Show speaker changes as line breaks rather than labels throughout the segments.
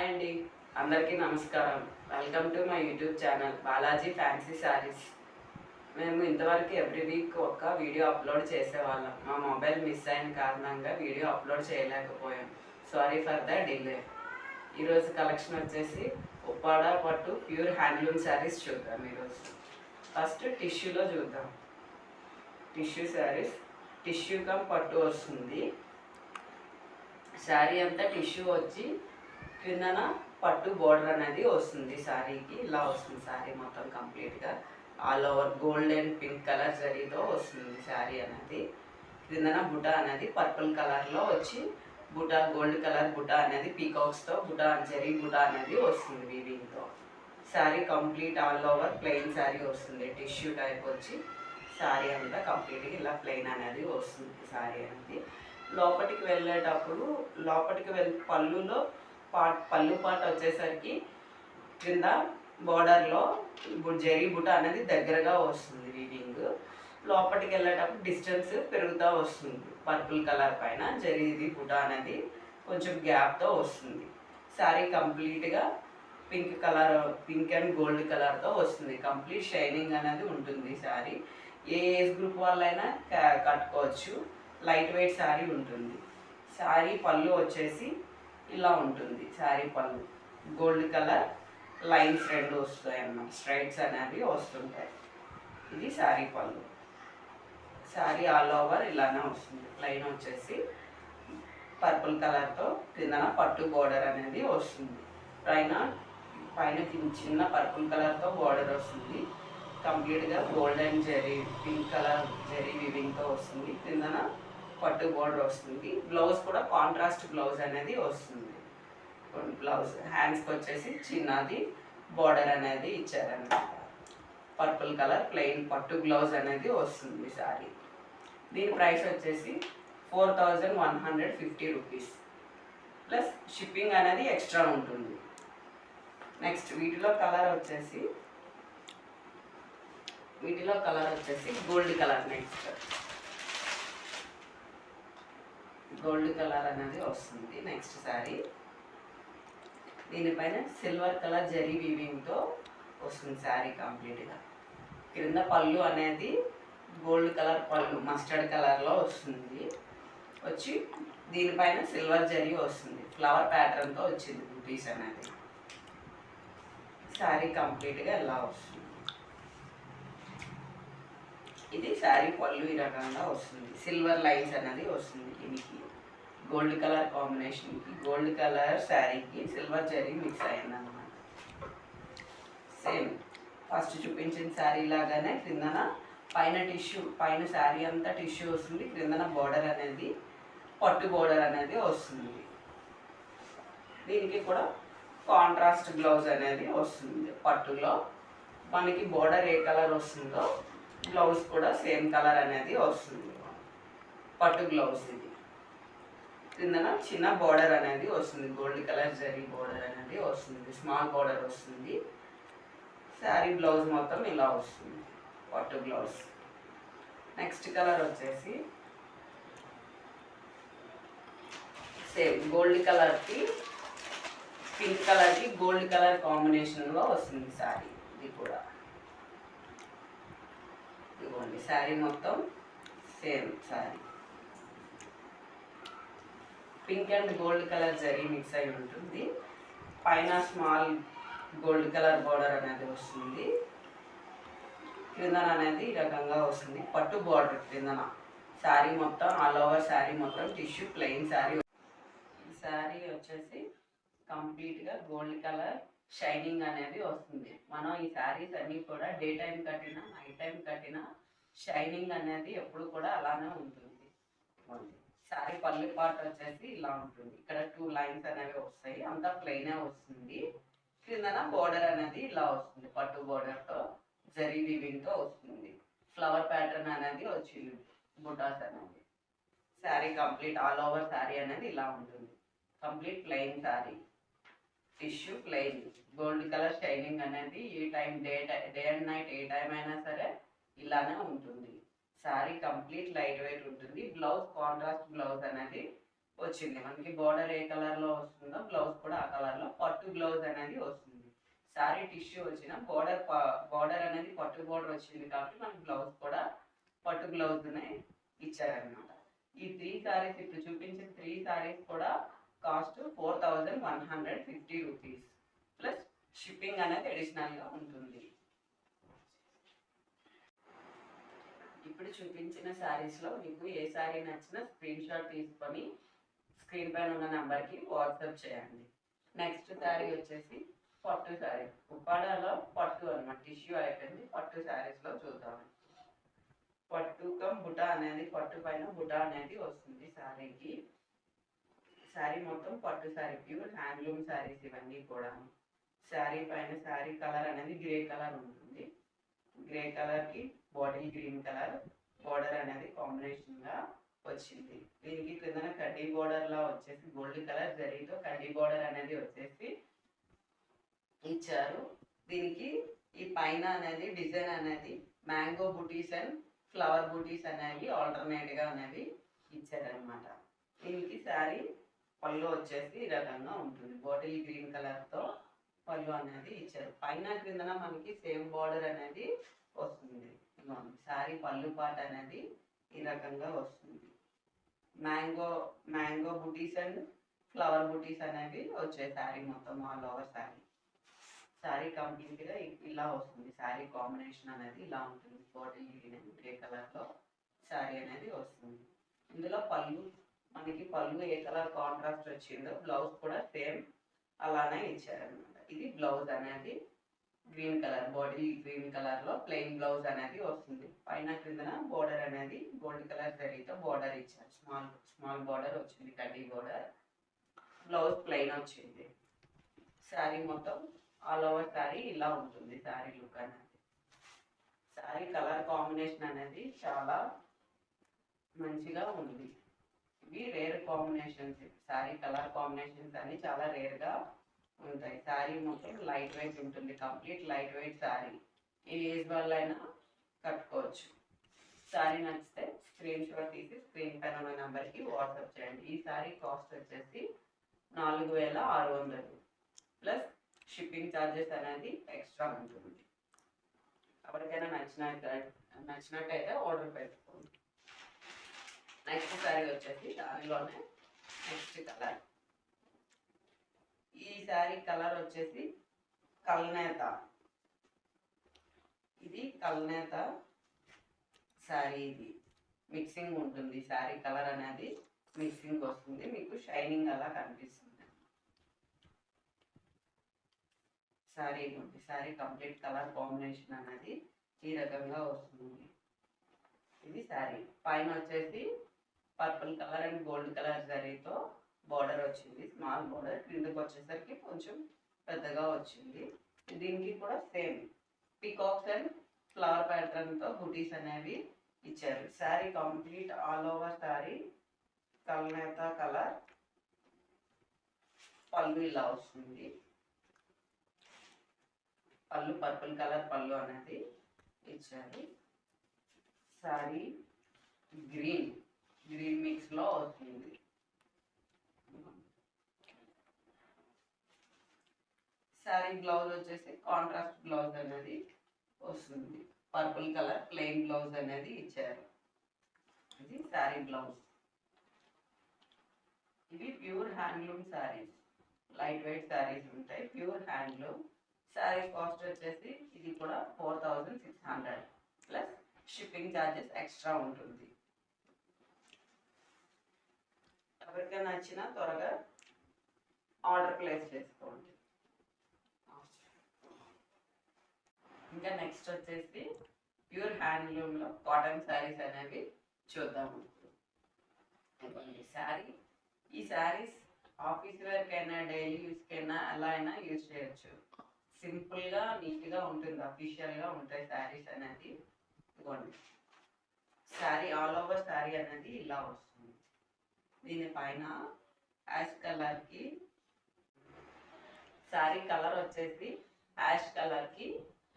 Hi అండి, అందరికీ నమస్కారం. Welcome to my YouTube channel Balaji fancy saris. మేము ఇంతవరకు ఎవ్రీ వీక్ ఒక వీడియో అప్లోడ్ చేసేవాళ్ళం. మా మొబైల్ మిస్ అయిన కారణంగా వీడియో అప్లోడ్ చేయలేకపోయాం. Sorry for the delay. ఈరోజు కలెక్షన్ వచ్చేసి ఉప్పాడ పట్టు ప్యూర్ హ్యాండ్లూమ్ శారీస్ చూద్దాం. ఈరోజు ఫస్ట్ టిష్యూలో చూద్దాం. టిష్యూ శారీస్, టిష్యూ కమ్ పట్టు వస్తుంది. శారీ అంతా టిష్యూ వచ్చి కిందన పట్టు బోర్డర్ అనేది వస్తుంది. శారీకి ఇలా వస్తుంది. శారీ మొత్తం కంప్లీట్గా all over gold and pink colour జరీతో వస్తుంది. శారీ అనేది కిందన బుటా అనేది పర్పుల్ కలర్లో వచ్చి బుటా గోల్డ్ కలర్ బుటా అనేది పీకాక్స్తో బుటా జరీ బుటా అనేది వస్తుంది వీవింగ్తో. Sari complete all over plain sari వస్తుంది. టిష్యూ టైప్ వచ్చి శారీ అంతా కంప్లీట్గా ఇలా ప్లెయిన్ అనేది వస్తుంది. శారీ అనేది లోపలికి వెళ్ళేటప్పుడు పళ్ళులో పళ్ళు పాట వచ్చేసరికి కింద బోర్డర్లో జరీ బుట్ట అనేది దగ్గరగా వస్తుంది. వీవింగ్ లోపలికి వెళ్ళేటప్పుడు డిస్టెన్స్ పెరుగుతూ వస్తుంది. పర్పుల్ కలర్ పైన జరీది బుట్ట అనేది కొంచెం గ్యాప్తో వస్తుంది. శారీ కంప్లీట్గా పింక్ అండ్ గోల్డ్ కలర్తో వస్తుంది. కంప్లీట్ షైనింగ్ అనేది ఉంటుంది. శారీ ఏ ఏజ్ గ్రూప్ వాళ్ళైనా కట్టుకోవచ్చు. లైట్ వెయిట్ శారీ ఉంటుంది. శారీ పళ్ళు వచ్చేసి ఇలా ఉంటుంది. శారీ పళ్ళు గోల్డ్ కలర్ లైన్స్ రెండు వస్తాయి అన్నమాట. స్ట్రైట్స్ అనేవి వస్తుంటాయి. ఇది శారీ పళ్ళు. శారీ ఆల్ ఓవర్ ఇలానే వస్తుంది. ప్లెయిన్ వచ్చేసి పర్పుల్ కలర్తో కిందన పట్టు బోర్డర్ అనేది వస్తుంది. పైన చిన్న పర్పుల్ కలర్తో బోర్డర్ వస్తుంది. కంప్లీట్గా golden zari pink colour zari వివింగ్తో వస్తుంది. కిందన పట్టు బోర్డర్ వస్తుంది. బ్లౌజ్ కూడా కాంట్రాస్ట్ బ్లౌజ్ అనేది వస్తుంది. బ్లౌజ్ హ్యాండ్స్కి వచ్చేసి చిన్నది బోర్డర్ అనేది ఇచ్చారనమాట. పర్పుల్ కలర్ ప్లెయిన్ పట్టు బ్లౌజ్ అనేది వస్తుంది. శారీ దీని ప్రైస్ వచ్చేసి 4150 రూపీస్ ప్లస్ షిప్పింగ్ అనేది ఎక్స్ట్రా ఉంటుంది. నెక్స్ట్ వీటిలో కలర్ వచ్చేసి gold colour. Next gold colour అనేది వస్తుంది. నెక్స్ట్ శారీ దీనిపైన సిల్వర్ కలర్ జరీ వీవింగ్తో వస్తుంది. శారీ కంప్లీట్గా క్రింద పళ్ళు అనేది గోల్డ్ కలర్ పళ్ళు మస్టర్డ్ కలర్లో వస్తుంది. వచ్చి దీనిపైన సిల్వర్ జరీ వస్తుంది. ఫ్లవర్ ప్యాటర్న్తో వచ్చింది బూటీస్ అనేది. శారీ కంప్లీట్గా ఎలా వస్తుంది. ఇది శారీ పళ్ళు ఈ రకంగా వస్తుంది. సిల్వర్ లైన్స్ అనేది వస్తుంది. దీనికి గోల్డ్ కలర్ కాంబినేషన్కి గోల్డ్ కలర్ శారీకి సిల్వర్ జరీ మిక్స్ అయిందన్నమాట. సేమ్ ఫస్ట్ చూపించిన శారీ లాగానే క్రిందన పైన శారీ అంతా టిష్యూ వస్తుంది. క్రిందన బోర్డర్ అనేది పట్టు బోర్డర్ అనేది వస్తుంది. దీనికి కూడా కాంట్రాస్ట్ బ్లౌజ్ అనేది వస్తుంది. పట్టులో మనకి బోర్డర్ ఏ కలర్ వస్తుందో బ్లౌజ్ కూడా సేమ్ కలర్ అనేది వస్తుంది. పట్టు బ్లౌజ్ ఇది. కిందన చిన్న బోర్డర్ అనేది వస్తుంది. గోల్డ్ కలర్ జరీ బోర్డర్ అనేది వస్తుంది. స్మాల్ బోర్డర్ వస్తుంది. శారీ బ్లౌజ్ మొత్తం ఇలా వస్తుంది. పట్టు బ్లౌజ్. నెక్స్ట్ కలర్ వచ్చేసి సేమ్ గోల్డ్ కలర్కి పింక్ కలర్కి గోల్డ్ కలర్ కాంబినేషన్లో వస్తుంది శారీ. ఇది కూడా ఇదిగోండి. శారీ మొత్తం same sari pink and gold colour zari mix అయి ఉంటుంది. పైన స్మాల్ గోల్డ్ కలర్ బోర్డర్ అనేది వస్తుంది. క్రిందన అనేది ఈ రకంగా వస్తుంది. పట్టు బోర్డర్ క్రిందన శారీ మొత్తం ఆల్ ఓవర్ శారీ మొత్తం టిష్యూ ప్లెయిన్ శారీ. ఈ శారీ వచ్చేసి కంప్లీట్గా గోల్డ్ కలర్ షైనింగ్ అనేది వస్తుంది. మనం ఈ శారీస్ అన్నీ కూడా డే టైం కట్టినా నైట్ టైం కట్టినా షైనింగ్ అనేది ఎప్పుడు కూడా అలానే ఉంటుంది. శారీ పళ్ళు పార్ట్ వచ్చేసి ఇలా ఉంటుంది. ఇక్కడ 2 లైన్స్ అనేవి వస్తాయి. అంతా ప్లెయినే వస్తుంది. కిందన బోర్డర్ అనేది ఇలా వస్తుంది. పట్టు బోర్డర్తో జరీ వీవింగ్తో వస్తుంది. ఫ్లవర్ ప్యాటర్న్ అనేది వచ్చింది. బుటాస్ అనేది. Sari complete all over sari అనేది ఇలా ఉంటుంది. Complete plain sari tissue plain gold colour shining అనేది ఈ time day and night A time అయినా సరే ఇలానే ఉంటుంది. శారీ కంప్లీట్ లైట్ వెయిట్ ఉంటుంది. బ్లౌజ్ కాంట్రాస్ట్ బ్లౌజ్ అనేది వచ్చింది. మనకి బోర్డర్ ఏ కలర్లో వస్తుందో బ్లౌజ్ కూడా ఆ కలర్లో పట్టు బ్లౌజ్ అనేది వస్తుంది. శారీ టిష్యూ వచ్చిన బార్డర్ అనేది పట్టు బార్డర్ వచ్చింది కాబట్టి మనకి బ్లౌజ్ కూడా పట్టు బ్లౌజ్నే ఇచ్చారనమాట. ఈ 3 శారీస్ ఇప్పుడు చూపించిన 3 శారీస్ కూడా కాస్ట్ 4150 రూపీస్ ప్లస్ షిప్పింగ్ అనేది అడిషనల్గా ఉంటుంది. ఇప్పుడు చూపించిన శారీస్లో మీకు ఏ శారీ నచ్చినా స్క్రీన్ షాట్ తీసుకొని స్క్రీన్ పైన ఉన్న నెంబర్కి వాట్సాప్ చేయండి. నెక్స్ట్ శారీ వచ్చేసి పట్టు శారీ. ఉప్పాడలో పట్టు అనమాట, టిష్యూ అయిపోయింది. పట్టు శారీస్లో చూద్దాం. పట్టు కమ్ బుటా అనేది, పట్టు పైన బుటా అనేది వస్తుంది శారీకి. శారీ మొత్తం పట్టు శారీ, ప్యూర్ హ్యాండ్లూమ్ శారీస్ ఇవన్నీ కూడా. శారీ పైన శారీ కలర్ అనేది గ్రే కలర్ ఉంటుంది. గ్రే కలర్కి బాటిల్ గ్రీన్ కలర్ బోర్డర్ అనేది కాంబినేషన్గా వచ్చింది. దీనికి కిందన కడ్డీ బోర్డర్లా వచ్చేసి గోల్డ్ కలర్ జరీతో కడ్డీ బోర్డర్ అనేది వచ్చేసి ఇచ్చారు. దీనికి ఈ పైన అనేది డిజైన్ అనేది మ్యాంగో బుటీస్ అండ్ ఫ్లవర్ బుటీస్ అనేవి ఆల్టర్నేట్గా అనేవి ఇచ్చారనమాట. దీనికి శారీ పళ్ళు వచ్చేసి ఈ రకంగా ఉంటుంది. బాటిల్ గ్రీన్ కలర్తో పళ్ళు అనేది ఇచ్చారు. పైన క్రిందన మనకి సేమ్ బార్డర్ అనేది వస్తుంది. శారీ పళ్ళు పాట అనేది ఈ రకంగా వస్తుంది. మ్యాంగో బుటీస్ అండ్ ఫ్లవర్ బుటీస్ అనేవి వచ్చాయి శారీ మొత్తం ఆల్ ఓవర్ శారీ. శారీ కంప్లీట్గా ఇలా వస్తుంది. శారీ కాంబినేషన్ అనేది ఇలా ఉంటుంది. బాటిల్ గ్రీన్ అండ్ గ్రే కలర్లో శారీ అనేది వస్తుంది. ఇందులో మనకి పళ్ళు ఏ కలర్ కాంట్రాస్ట్ వచ్చిందో బ్లౌజ్ కూడా సేమ్ అలానే ఇచ్చారనమాట. ఇది బ్లౌజ్ అనేది గ్రీన్ కలర్, బాటిల్ గ్రీన్ కలర్లో ప్లెయిన్ బ్లౌజ్ అనేది వస్తుంది. పైన క్రిందన బోర్డర్ అనేది గోల్డ్ కలర్ జరీతో బోర్డర్ ఇచ్చారు. స్మాల్ బోర్డర్ వచ్చింది, కడ్డీ బోర్డర్. బ్లౌజ్ ప్లెయిన్ వచ్చింది. శారీ మొత్తం ఆల్ ఓవర్ శారీ ఇలా ఉంటుంది. శారీ లుక్ అనేది, శారీ కలర్ కాంబినేషన్ అనేది చాలా మంచిగా ఉంది. ఇవి rare combinations. Sari colour combinations అన్ని చాలా రేర్గా ఉంటాయి. శారీ మొత్తం లైట్ వెయిట్ ఉంటుంది. Complete light weight sari. ఏ ఏజ్ వాళ్ళైనా కట్టుకోవచ్చు. శారీ నచ్చితే స్క్రీన్ షాట్ తీసి స్క్రీన్ పైన ఉన్న నెంబర్కి వాట్సాప్ చేయండి. ఈ శారీ కాస్ట్ వచ్చేసి 4600 ప్లస్ షిప్పింగ్ ఛార్జెస్ అనేది ఎక్స్ట్రా ఉంటుంది. ఎవరికైనా నచ్చినట్టయితే ఆర్డర్ పెట్టుకోండి. నెక్స్ట్ శారీ వచ్చేసి దానిలోనే నెక్స్ట్ కలర్. ఈ శారీ కలర్ వచ్చేసి కల్నేత. ఇది కల్నేత శారీ. ఇది మిక్సింగ్ ఉంటుంది. శారీ కలర్ అనేది మిక్సింగ్ వస్తుంది. మీకు షైనింగ్ అలా కనిపిస్తుంది. శారీ కంప్లీట్ కలర్ కాంబినేషన్ అనేది ఈ రకంగా వస్తుంది. ఇది శారీ పైన వచ్చేసి purple colour and gold colour జరీతో బార్డర్ వచ్చింది. స్మాల్ బార్డర్ క్రిందకి వచ్చేసరికి కొంచెం పెద్దగా వచ్చింది. దీనికి కూడా సేమ్ పీకాక్స్ అండ్ ఫ్లవర్ ప్యాటర్న్తో బుటీస్ అనేవి ఇచ్చారు. Sari complete all over sari కల్నేత కలర్. పళ్ళు ఇలా వస్తుంది. పళ్ళు పర్పుల్ కలర్ పళ్ళు అనేది ఇచ్చారు. శారీ గ్రీన్ మిక్స్లో వస్తుంది. శారీ బ్లౌజ్ వచ్చేసి కాంట్రాస్ట్ బ్లౌజ్ అనేది వస్తుంది. పర్పుల్ కలర్ ప్లెయిన్ బ్లౌజ్ అనేది ఇచ్చారు. ఇది శారీ బ్లౌజ్. ఇవి pure handloom saris. Light weight saris ఉంటాయి, ప్యూర్ హ్యాండ్లూమ్. శారీ కాస్ట్ వచ్చేసి ఇది కూడా 4600 ప్లస్ షిప్పింగ్ ఛార్జెస్ ఎక్స్ట్రా ఉంటుంది. ఎవరికైనా నచ్చినా త్వరగా ఆర్డర్ ప్లేస్ చేసుకోండి. ఇంకా నెక్స్ట్ వచ్చేసి ప్యూర్ హ్యాండ్లూమ్లో కాటన్ శారీస్ అనేవి చూద్దాము. ఈ శారీస్ ఆఫీస్ వేర్కైనా డైలీ యూస్కైనా ఎలా అయినా యూజ్ చేయొచ్చు. సింపుల్గా నీట్గా ఉంటుంది, అఫీషియల్గా ఉంటాయి శారీస్ అనేది. ఇవ్వండి, శారీ ఆల్ ఓవర్ శారీ అనేది ఇలా వస్తుంది. దీనిపైన యాష్ కలర్కి శారీ కలర్ వచ్చేసి యాష్ కలర్కి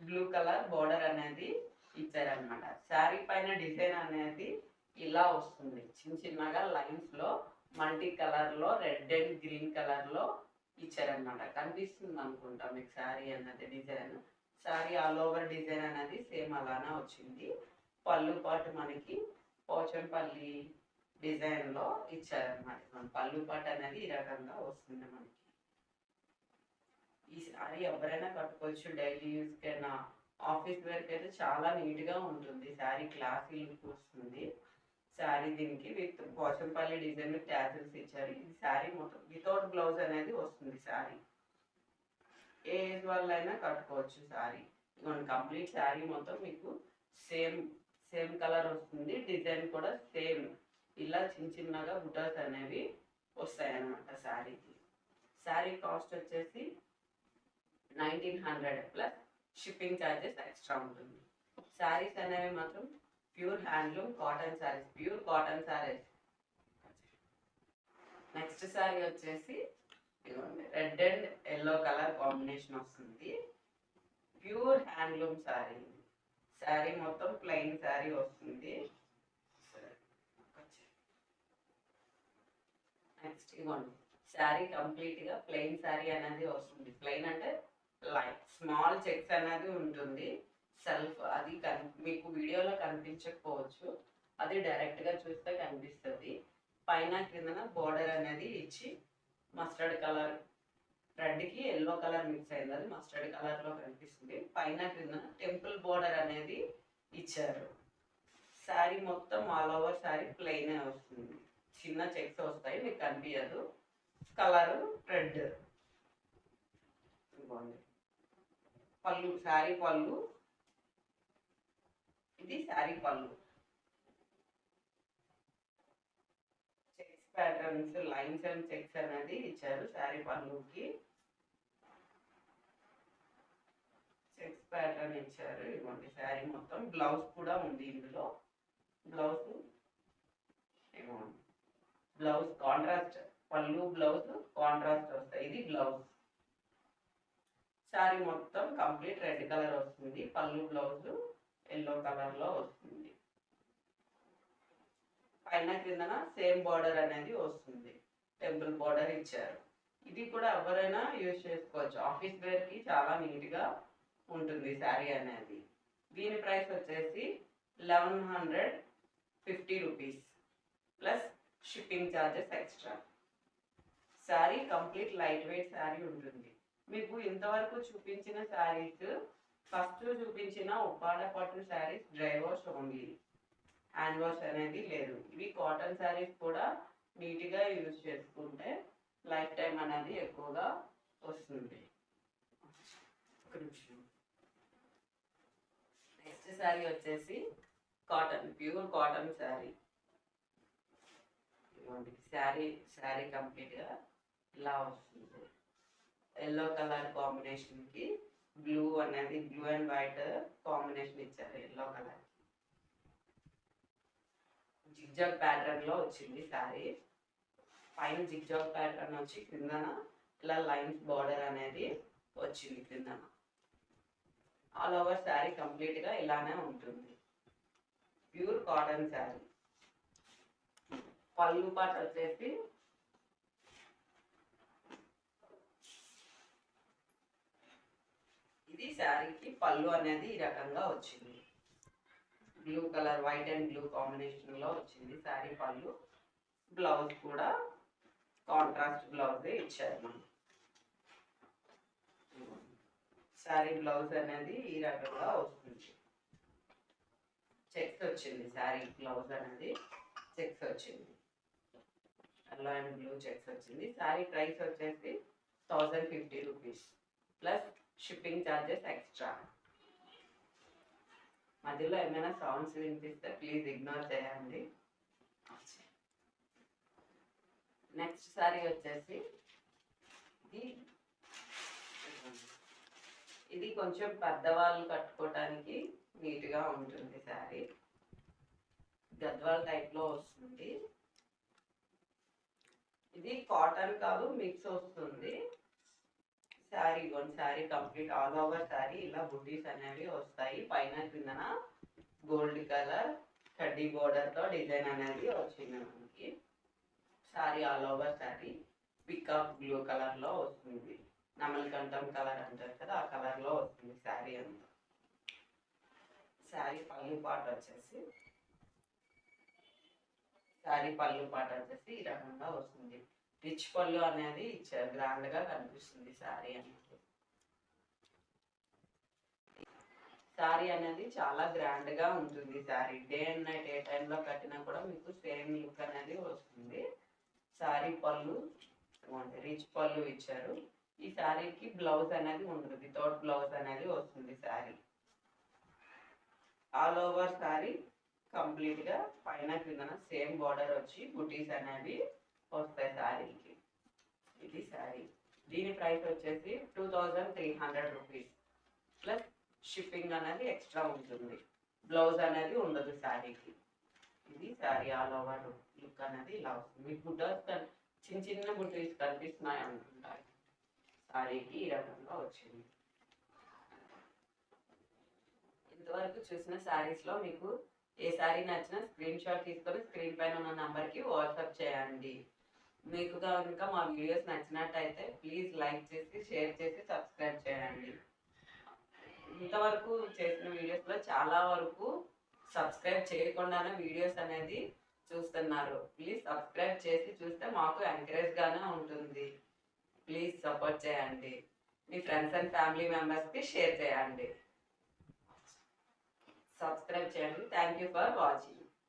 బ్లూ కలర్ బోర్డర్ అనేది ఇచ్చారనమాట. శారీ పైన డిజైన్ అనేది ఇలా వస్తుంది. చిన్నగా లైన్స్లో మల్టీ కలర్లో రెడ్ అండ్ గ్రీన్ కలర్లో ఇచ్చారనమాట. కనిపిస్తుంది అనుకుంటా మీకు శారీ అన్నది design. Sari all over design అనేది సేమ్ అలానే వచ్చింది. పళ్ళు పాటు మనకి పోచంపల్లి డిజైన్లో ఇచ్చారనమాట. పళ్ళు పాటు అనేది ఈ రకంగా వస్తుంది మనకి. ఈ శారీ ఎవరైనా కట్టుకోవచ్చు, డైలీ యూస్కైనా, ఆఫీస్ వేర్కి అయితే చాలా నీట్గా ఉంటుంది. శారీ క్లాసీ లుక్ వస్తుంది. శారీ దీనికి విత్ పోచంపల్లి డిజైన్ ట్యాసిల్స్ ఇచ్చారు. ఈ శారీ మొత్తం వితౌట్ బ్లౌజ్ అనేది వస్తుంది. శారీ ఏ ఏజ్ వాళ్ళైనా కట్టుకోవచ్చు. శారీ ఇదిగోండి, కంప్లీట్ శారీ మొత్తం మీకు సేమ్ సేమ్ కలర్ వస్తుంది. డిజైన్ కూడా సేమ్ ఇలా చిన్న చిన్నగా బుటాస్ అనేవి వస్తాయన్నమాట శారీకి. శారీ కాస్ట్ వచ్చేసి 1900 ప్లస్ షిప్పింగ్ ఛార్జెస్ ఎక్స్ట్రా ఉంటుంది. శారీస్ అనేవి మాత్రం pure handloom cotton saris, pure cotton saris. Next sari వచ్చేసి red and yellow colour combination వస్తుంది. Pure handloom sari. శారీ మొత్తం ప్లెయిన్ శారీ వస్తుంది. నెక్స్ట్ ఇవ్వండి, శారీ కంప్లీట్గా ప్లెయిన్ శారీ అనేది వస్తుంది. ప్లెయిన్ అంటే లైట్ స్మాల్ చెక్స్ అనేది ఉంటుంది. సెల్ఫ్ అది మీకు వీడియోలో కనిపించకపోవచ్చు, అది డైరెక్ట్గా చూస్తే కనిపిస్తుంది. పైన కిందన బోర్డర్ అనేది ఇచ్చి మస్టర్డ్ కలర్, రెడ్కి ఎల్లో కలర్ మిక్స్ అయింది, అది మస్టర్డ్ కలర్లో కనిపిస్తుంది. పైన కిందన టెంపుల్ బోర్డర్ అనేది ఇచ్చారు. శారీ మొత్తం ఆల్ ఓవర్ శారీ ప్లెయిన్ వస్తుంది. చిన్న చెక్స్ వస్తాయి, మీకు కనిపించదు. Colour red. పళ్ళు, శారీ పళ్ళు, ఇది శారీ పళ్ళు. Checks patterns, lines and checks అనేది ఇచ్చారు శారీ పళ్ళుకి. చెక్స్ ప్యాటర్న్ ఇచ్చారు. ఇవ్వండి, శారీ మొత్తం బ్లౌజ్ కూడా ఉంది ఇందులో. బ్లౌజ్ ఇవ్వండి, బ్లౌజ్ కాంట్రాస్ట్, పళ్ళు బ్లౌజ్ కాంట్రాస్ట్ వస్తాయి. ఇది బ్లౌజ్. శారీ మొత్తం కంప్లీట్ రెడ్ కలర్ వస్తుంది. పళ్ళు బ్లౌజ్ ఎల్లో కలర్లో వస్తుంది. పైన కిందన సేమ్ బార్డర్ అనేది వస్తుంది. టెంపుల్ బార్డర్ ఇచ్చారు. ఇది కూడా ఎవరైనా యూజ్ చేసుకోవచ్చు. ఆఫీస్ వేర్కి చాలా నీట్గా ఉంటుంది శారీ అనేది. దీని ప్రైస్ వచ్చేసి 1150 rupees plus shipping charges extra. Sari complete light weight sari ఉంటుంది. మీకు ఇంతవరకు చూపించిన శారీస్, ఫస్ట్ చూపించిన ఉప్పాడ పట్టు saris dry wash only, hand wash అనేది లేదు. ఇవి కాటన్ శారీస్ కూడా నీట్గా యూజ్ చేసుకుంటే లైఫ్ టైం అనేది ఎక్కువగా వస్తుంది. ఒక నిమిషం. నెక్స్ట్ శారీ వచ్చేసి cotton, pure cotton sari. Sari కంప్లీట్గా ఇలా వస్తుంది. ఎల్లో కలర్ కాంబినేషన్కి బ్లూ అనేది, బ్లూ అండ్ వైట్ కాంబినేషన్ ఇచ్చారు. ఎల్లో కలర్ జిగ్జాగ్ ప్యాటర్న్లో వచ్చింది శారీ. పైన జిగ్జాగ్ ప్యాటర్న్ వచ్చి కిందన ఇలా లైన్స్ బార్డర్ అనేది వచ్చింది కిందన. ఆల్ ఓవర్ శారీ కంప్లీట్గా ఇలానే ఉంటుంది. Pure cotton sari. పళ్ళు పాటు వచ్చేసి ఇది శారీకి పళ్ళు అనేది ఈ రకంగా వచ్చింది. Blue colour, white and blue కాంబినేషన్లో వచ్చింది శారీ పళ్ళు. బ్లౌజ్ కూడా కాంట్రాస్ట్ బ్లౌజే ఇచ్చారు మనం. శారీ బ్లౌజ్ అనేది ఈ రకంగా వస్తుంది. చెక్స్ వచ్చింది శారీ బ్లౌజ్ అనేది, చెక్స్ వచ్చింది. ఎల్లో అండ్ బ్లూ చెక్స్ వచ్చింది. శారీ ప్రైస్ వచ్చేసి 1050 rupees plus shipping charges extra. మధ్యలో ఏమైనా సౌండ్స్ వినిపిస్తే ప్లీజ్ ఇగ్నోర్ చేయండి. నెక్స్ట్ శారీ వచ్చేసి ఇది కొంచెం పెద్దవాళ్ళు కట్టుకోవటానికి నీట్గా ఉంటుంది శారీ. గద్వాల్ టైప్లో వస్తుంది. ఇది కాటన్ కాదు, మిక్స్ వస్తుంది sari. Sari complete all over sari ఇలా బుటీస్ అనేవి వస్తాయి. పైన కిందన గోల్డ్ కలర్ కడ్డీ బోర్డర్తో డిజైన్ అనేది వచ్చింది మనకి. Sari all over sari peacock blue కలర్లో వస్తుంది. నమలకంఠం కలర్ అంటారు కదా, ఆ కలర్లో వస్తుంది శారీ అంతా. శారీ పళ్ళు పాట వచ్చేసి ఈ రకంగా వస్తుంది. రిచ్ పళ్ళు అనేది ఇచ్చారు, గ్రాండ్గా కనిపిస్తుంది శారీ అనేది. శారీ అనేది చాలా గ్రాండ్గా ఉంటుంది. శారీ డే అండ్ నైట్ ఏ టైంలో కట్టినా కూడా మీకు సేమ్ లుక్ అనేది వస్తుంది. శారీ పళ్ళు రిచ్ పళ్ళు ఇచ్చారు. ఈ శారీకి బ్లౌజ్ అనేది ఉండదు, వితౌట్ బ్లౌజ్ అనేది వస్తుంది శారీ. ఆల్ ఓవర్ శారీ కంప్లీట్గా పైన కిందన సేమ్ బార్డర్ వచ్చి బుటీస్ అనేవి వస్తాయి శారీకి. ఇది శారీ. దీని ప్రైస్ వచ్చేసి 2300 రూపీస్ ప్లస్ షిప్పింగ్ అనేది ఎక్స్ట్రా ఉంటుంది. బ్లౌజ్ అనేది ఉండదు శారీకి. ఇది శారీ ఆల్ ఓవర్ లుక్ అనేది ఇలా వస్తుంది. మీకు బుట్టస్ చిన్న చిన్న బుటీస్ కనిపిస్తున్నాయి అనుకుంటారు. శారీకి ఈ రకంగా వచ్చింది. ఇంతవరకు చూసిన శారీస్లో మీకు ఏ శారీ నచ్చినా స్క్రీన్ షాట్ తీసుకొని స్క్రీన్ పైన ఉన్న నెంబర్కి వాట్సాప్ చేయండి. మీకు కనుక మా వీడియోస్ నచ్చినట్టయితే ప్లీజ్ లైక్ చేసి, షేర్ చేసి, సబ్స్క్రైబ్ చేయండి. ఇంతవరకు చేసిన వీడియోస్లో చాలా వరకు సబ్స్క్రైబ్ చేయకుండానే వీడియోస్ అనేది చూస్తున్నారు. ప్లీజ్ సబ్స్క్రైబ్ చేసి చూస్తే మాకు ఎంకరేజ్గానే ఉంటుంది. ప్లీజ్ సపోర్ట్ చేయండి. మీ ఫ్రెండ్స్ అండ్ ఫ్యామిలీ మెంబర్స్కి షేర్ చేయండి. సబ్స్క్రైబ్ చేయండి. Thank you for watching.